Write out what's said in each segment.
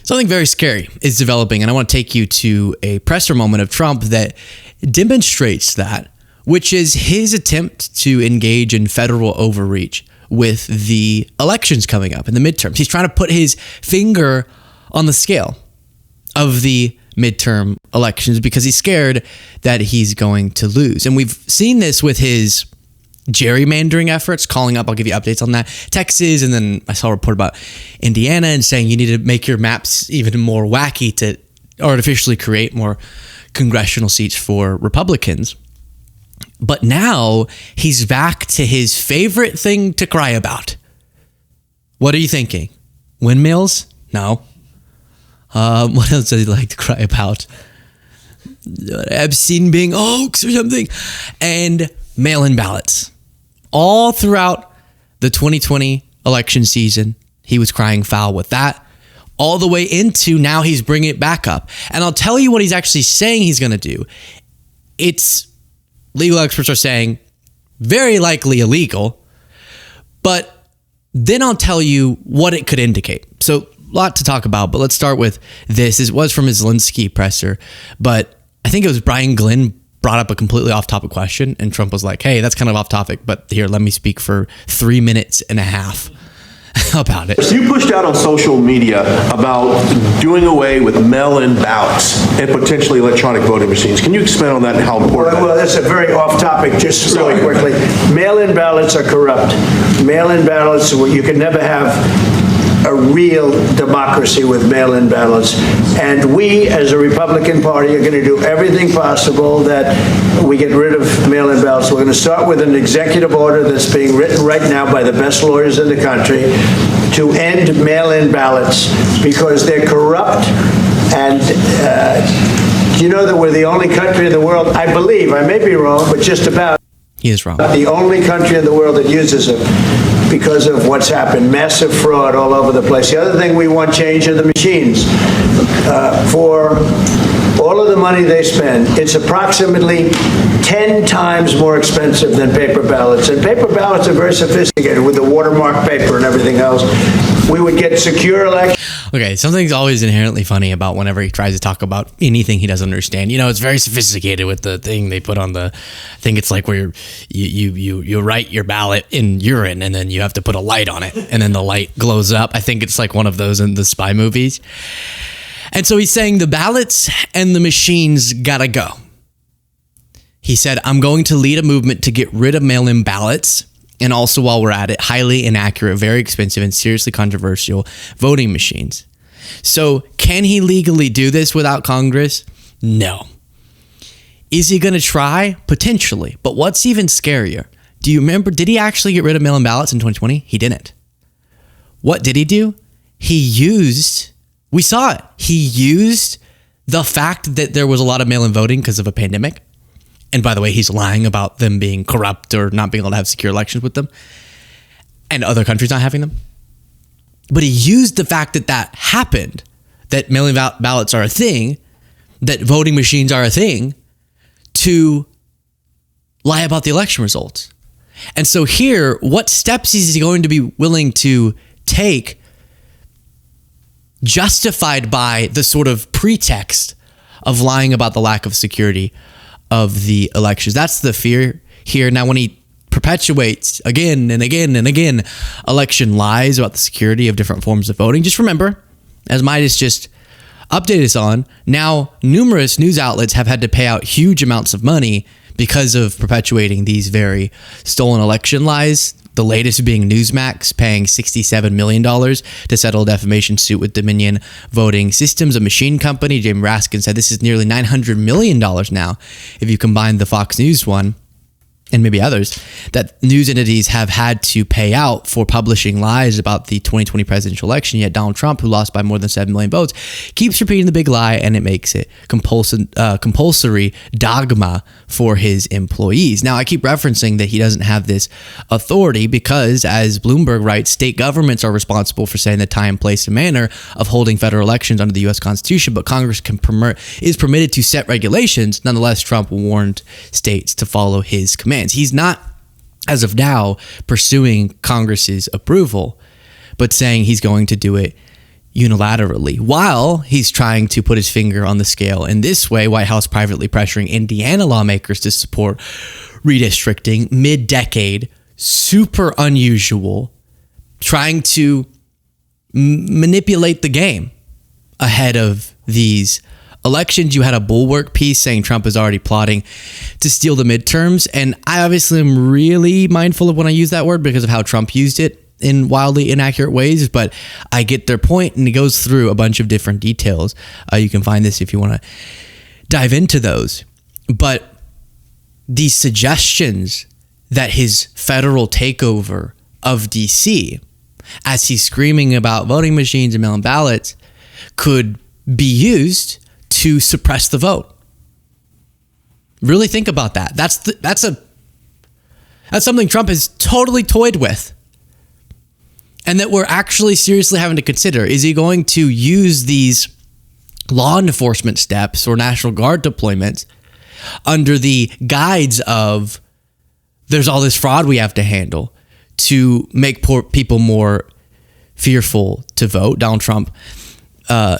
Something very scary is developing, and I want to take you to a presser moment of Trump that demonstrates that, which is his attempt to engage in federal overreach with the elections coming up in the midterms. He's trying to put his finger on the scale of the midterm elections because he's scared that he's going to lose. And we've seen this with his gerrymandering efforts, calling up, I'll give you updates on that, Texas, and then I saw a report about Indiana and saying you need to make your maps even more wacky to artificially create more congressional seats for Republicans. But now he's back to his favorite thing to cry about. What are you thinking? Windmills? No. What else does he like to cry about? Epstein being hoax or something. And mail-in ballots. All throughout the 2020 election season, he was crying foul with that. All the way into now he's bringing it back up. And I'll tell you what he's actually saying he's going to do. It's, legal experts are saying, very likely illegal. But then I'll tell you what it could indicate. So a lot to talk about, but let's start with this. It was from his Zelensky presser, but I think it was Brian Glynn brought up a completely off-topic question, and Trump was like, hey, that's kind of off-topic, but here, let me speak for 3.5 minutes about it. So you pushed out on social media about doing away with mail-in ballots and potentially electronic voting machines. Can you expand on that and how important Well, that's a very off-topic, just really quickly. Mail-in ballots are corrupt. Mail-in ballots, you can never have a real democracy with mail-in ballots. And we, as a Republican Party, are going to do everything possible that we get rid of mail-in ballots. We're going to start with an executive order that's being written right now by the best lawyers in the country to end mail-in ballots because they're corrupt. And you know that we're the only country in the world, I believe, I may be wrong, but just about. He is wrong. The only country in the world that uses them because of what's happened, massive fraud all over the place. The other thing we want change are the machines. For all of the money they spend, it's approximately 10 times more expensive than paper ballots. And paper ballots are very sophisticated with the watermark paper and everything else. We would get secure elections. Okay, something's always inherently funny about whenever he tries to talk about anything he doesn't understand. You know, it's very sophisticated with the thing they put on the thing. It's like where you write your ballot in urine and then you have to put a light on it and then the light glows up. I think it's like one of those in the spy movies. And so he's saying the ballots and the machines gotta go. He said, I'm going to lead a movement to get rid of mail-in ballots. And also, while we're at it, highly inaccurate, very expensive, and seriously controversial voting machines. So can he legally do this without Congress? No. Is he going to try? Potentially. But what's even scarier? Do you remember, did he actually get rid of mail-in ballots in 2020? He didn't. What did he do? We saw it. He used the fact that there was a lot of mail-in voting because of a pandemic. And by the way, he's lying about them being corrupt or not being able to have secure elections with them and other countries not having them. But he used the fact that that happened, that mail-in ballots are a thing, that voting machines are a thing, to lie about the election results. And so here, what steps is he going to be willing to take justified by the sort of pretext of lying about the lack of security of the elections? That's the fear here. Now, when he perpetuates again and again and again election lies about the security of different forms of voting, just remember, as Midas just updated us on, now numerous news outlets have had to pay out huge amounts of money because of perpetuating these very stolen election lies. The latest being Newsmax paying $67 million to settle a defamation suit with Dominion Voting Systems, a machine company. James Raskin said this is nearly $900 million now if you combine the Fox News one and maybe others, that news entities have had to pay out for publishing lies about the 2020 presidential election. Yet Donald Trump, who lost by more than 7 million votes, keeps repeating the big lie, and it makes it compulsory dogma for his employees. Now, I keep referencing that he doesn't have this authority because, as Bloomberg writes, state governments are responsible for setting the time, place, and manner of holding federal elections under the U.S. Constitution, but Congress is permitted to set regulations. Nonetheless, Trump warned states to follow his commands. He's not, as of now, pursuing Congress's approval, but saying he's going to do it unilaterally, while he's trying to put his finger on the scale in this way. White House privately pressuring Indiana lawmakers to support redistricting mid-decade, super unusual, trying to manipulate the game ahead of these elections. You had a Bulwark piece saying Trump is already plotting to steal the midterms, and I obviously am really mindful of when I use that word because of how Trump used it in wildly inaccurate ways, but I get their point, and it goes through a bunch of different details. You can find this if you want to dive into those. But these suggestions that his federal takeover of DC, as he's screaming about voting machines and mail-in ballots, could be used to suppress the vote. Really think about that. That's something Trump has totally toyed with, and that we're actually seriously having to consider. Is he going to use these law enforcement steps or National Guard deployments under the guise of there's all this fraud we have to handle to make poor people more fearful to vote? Donald Trump,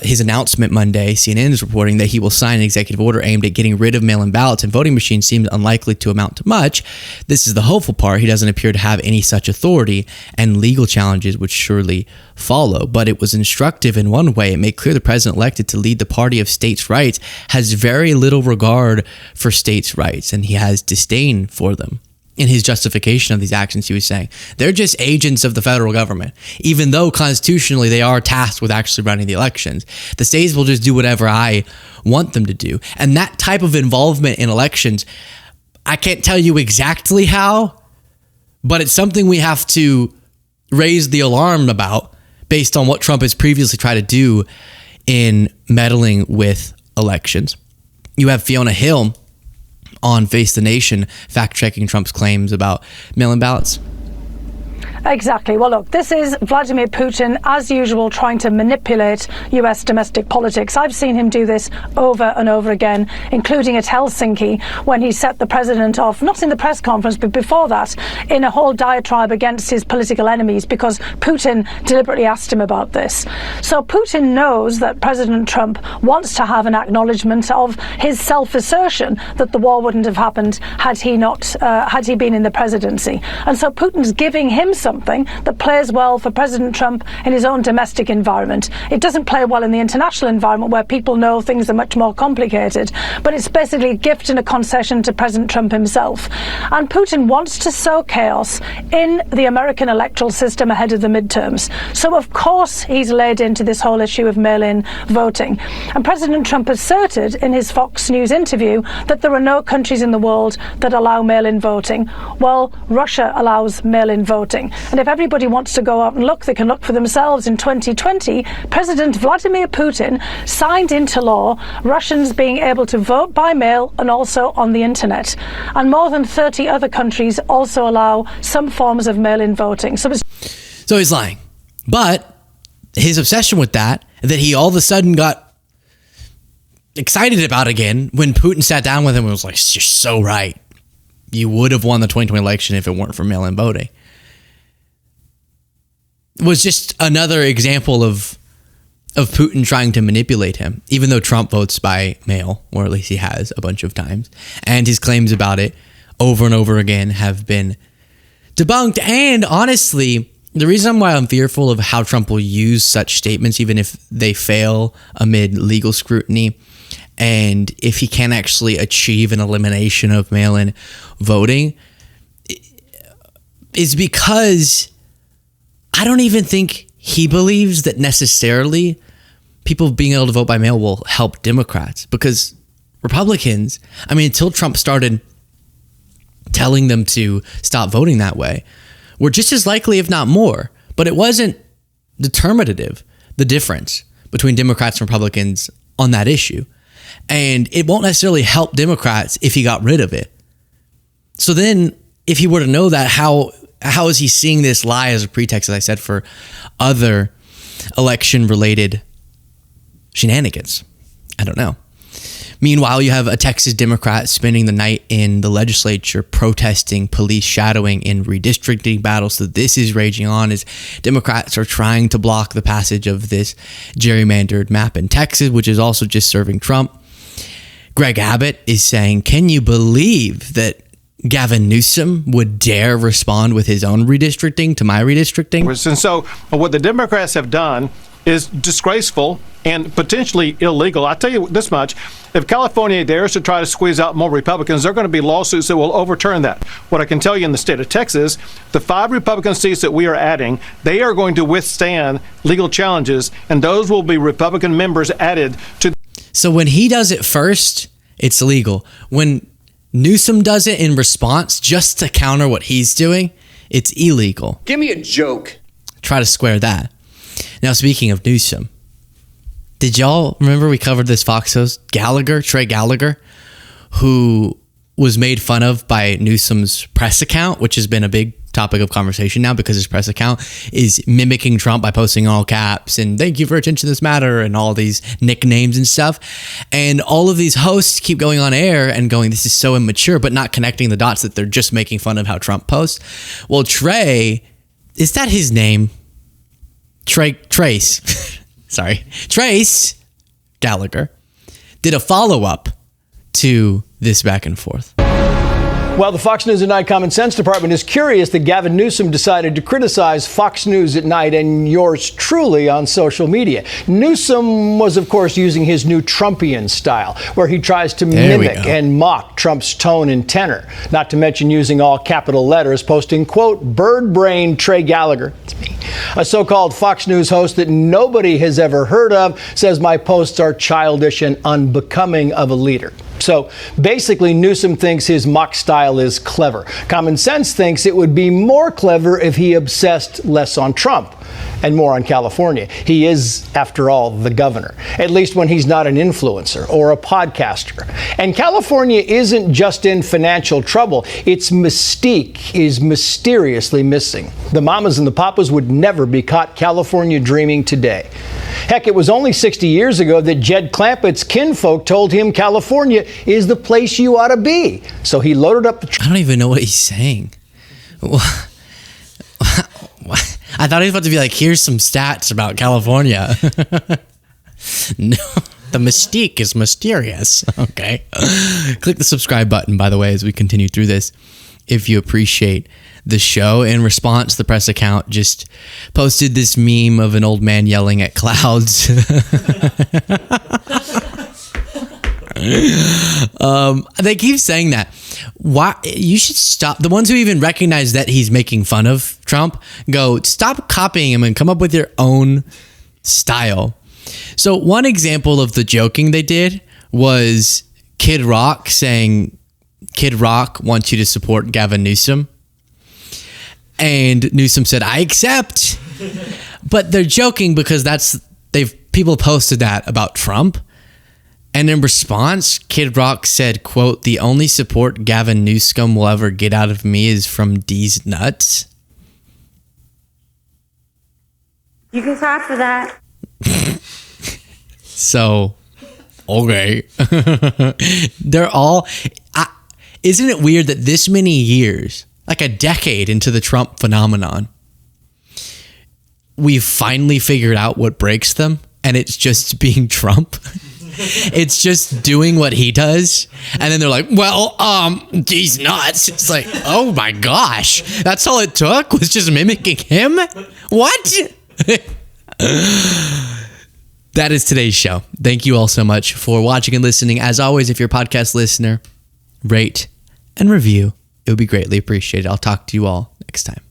his announcement Monday, CNN is reporting that he will sign an executive order aimed at getting rid of mail-in ballots and voting machines seems unlikely to amount to much. This is the hopeful part. He doesn't appear to have any such authority, and legal challenges would surely follow. But it was instructive in one way. It made clear the president elected to lead the party of states' rights has very little regard for states' rights, and he has disdain for them. In his justification of these actions, he was saying they're just agents of the federal government, even though constitutionally they are tasked with actually running the elections. The states will just do whatever I want them to do. And that type of involvement in elections, I can't tell you exactly how, but it's something we have to raise the alarm about based on what Trump has previously tried to do in meddling with elections. You have Fiona Hill on Face the Nation fact-checking Trump's claims about mail-in ballots. Exactly. Well, look, this is Vladimir Putin, as usual, trying to manipulate US domestic politics. I've seen him do this over and over again, including at Helsinki, when he set the president off, not in the press conference, but before that, in a whole diatribe against his political enemies, because Putin deliberately asked him about this. So Putin knows that President Trump wants to have an acknowledgement of his self-assertion that the war wouldn't have happened had he been in the presidency. And so Putin's giving him something that plays well for President Trump in his own domestic environment. It doesn't play well in the international environment where people know things are much more complicated, but it's basically a gift and a concession to President Trump himself. And Putin wants to sow chaos in the American electoral system ahead of the midterms. So of course he's laid into this whole issue of mail-in voting. And President Trump asserted in his Fox News interview that there are no countries in the world that allow mail-in voting. Well, Russia allows mail-in voting. And if everybody wants to go out and look, they can look for themselves. In 2020, President Vladimir Putin signed into law Russians being able to vote by mail and also on the internet. And more than 30 other countries also allow some forms of mail-in voting. So he's lying. But his obsession with that he all of a sudden got excited about again when Putin sat down with him and was like, "You're so right. You would have won the 2020 election if it weren't for mail-in voting." Was just another example of Putin trying to manipulate him, even though Trump votes by mail, or at least he has a bunch of times. And his claims about it over and over again have been debunked. And honestly, the reason why I'm fearful of how Trump will use such statements, even if they fail amid legal scrutiny, and if he can actually achieve an elimination of mail-in voting, is because I don't even think he believes that necessarily people being able to vote by mail will help Democrats, because Republicans, until Trump started telling them to stop voting that way, were just as likely, if not more. But it wasn't determinative, the difference between Democrats and Republicans on that issue. And it won't necessarily help Democrats if he got rid of it. So then, if he were to know that, how is he seeing this lie as a pretext, as I said, for other election-related shenanigans? I don't know. Meanwhile, you have a Texas Democrat spending the night in the legislature protesting police shadowing in redistricting battles. So this is raging on as Democrats are trying to block the passage of this gerrymandered map in Texas, which is also just serving Trump. Greg Abbott is saying, can you believe that Gavin Newsom would dare respond with his own redistricting to my redistricting? And so what the Democrats have done is disgraceful and potentially illegal. I tell you this much, if California dares to try to squeeze out more Republicans, there are going to be lawsuits that will overturn that. What I can tell you in the state of Texas, the 5 Republican seats that we are adding, they are going to withstand legal challenges, and those will be Republican members added to. So when he does it first, it's illegal. When Newsom does it in response just to counter what he's doing, it's illegal. Give me a joke. Try to square that. Now, speaking of Newsom, did y'all remember we covered this Fox host, Trey Gallagher, who was made fun of by Newsom's press account, which has been a big topic of conversation now because his press account is mimicking Trump by posting all caps and thank you for attention to this matter and all these nicknames and stuff. And all of these hosts keep going on air and going, this is so immature, but not connecting the dots that they're just making fun of how Trump posts. Well, Trey, is that his name? Trace Gallagher did a follow-up to this back and forth. Well, the Fox News at Night Common Sense Department is curious that Gavin Newsom decided to criticize Fox News at Night and yours truly on social media. Newsom was, of course, using his new Trumpian style, where he tries to mimic and mock Trump's tone and tenor, not to mention using all capital letters, posting, quote, bird brain Trey Gallagher, it's me, a so-called Fox News host that nobody has ever heard of, says my posts are childish and unbecoming of a leader. So basically, Newsom thinks his mock style is clever. Common Sense thinks it would be more clever if he obsessed less on Trump and more on California. He is, after all, the governor, at least when he's not an influencer or a podcaster. And California isn't just in financial trouble. Its mystique is mysteriously missing. The mamas and the papas would never be caught California dreaming today. Heck, it was only 60 years ago that Jed Clampett's kinfolk told him California is the place you ought to be. So he loaded up the... I don't even know what he's saying. I thought he was about to be like, here's some stats about California. No, the mystique is mysterious. Okay. Click the subscribe button, by the way, as we continue through this, if you appreciate the show. In response, the press account just posted this meme of an old man yelling at clouds. They keep saying that. Why? You should stop. The ones who even recognize that he's making fun of Trump go, stop copying him and come up with your own style. So one example of the joking they did was Kid Rock saying Kid Rock wants you to support Gavin Newsom. And Newsom said, I accept. But they're joking because people posted that about Trump. And in response, Kid Rock said, quote, the only support Gavin Newsom will ever get out of me is from D's nuts. You can clap for that. So, okay. They're all... isn't it weird that this many years, like a decade into the Trump phenomenon, we've finally figured out what breaks them, and it's just being Trump? It's just doing what he does. And then they're like, well, he's nuts. It's like, oh my gosh. That's all it took was just mimicking him? What? That is today's show. Thank you all so much for watching and listening. As always, if you're a podcast listener, rate and review. It would be greatly appreciated. I'll talk to you all next time.